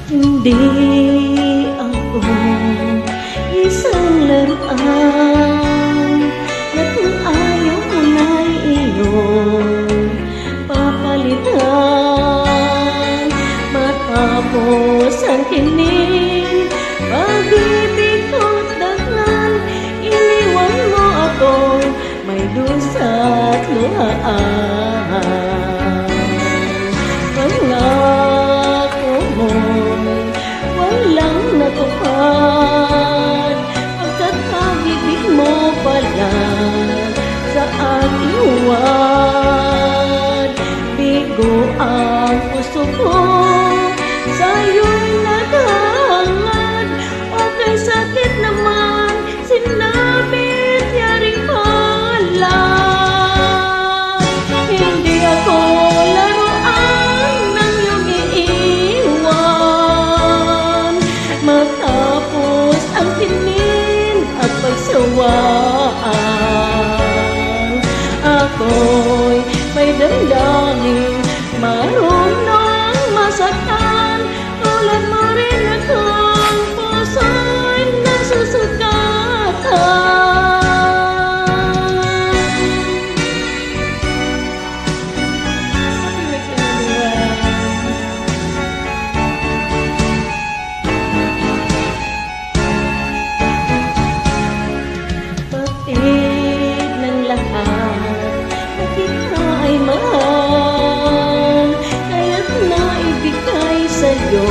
Hindi ako isang laruan na kung ayaw mo na'y iyong papalitan. Matapos ang tinig, pag-ibig ko't dahlan, iniwan mo ako may dusa't luhaan. Pangako mo'y walang natupad, pagkakabibig mo pala sa aking huwad. Bigo ang puso ko, sa'yo'y naghahangad, o kay sakit naman sinabit yaring palad. Hindi ako laruan ng iyong iiwan, matapos ang tinin at pagsawaan. Ako'y may damdamin, marunong masaktan, tulad mo rin akong puso'y nasusugatan. Batid ng lahat na kita ay mahal, kaya't naibigay sa'yo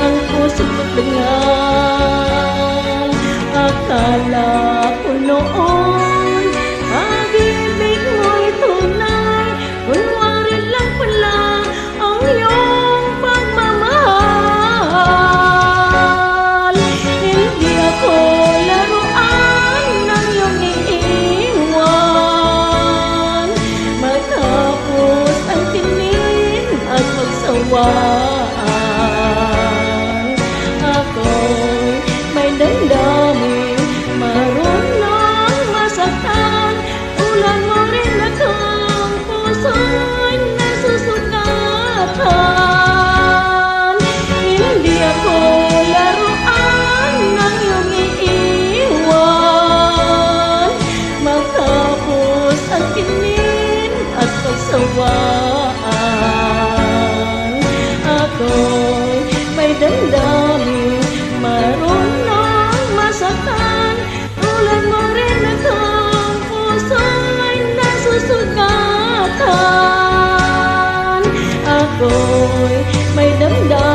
ang puso't dangal. Akala ko noon pag-ibig mo'y tunay, kunwari lang pala ang iyong pagmamahal. Hindi ako laruan ng iyong iiwan, matapos ang tinin at pagsawaan. Ako'y may damdamin, marunong masaktan, tulad mo rin akong puso'y nasusugatan. Hindi ako laruan ng iyong iiwan, matapos ang tinin at pagsawaan. Ako'y may damdamin, marunong masaktan, tulad mo rin akong puso'y nasusugatan. Ako'y may damdamin,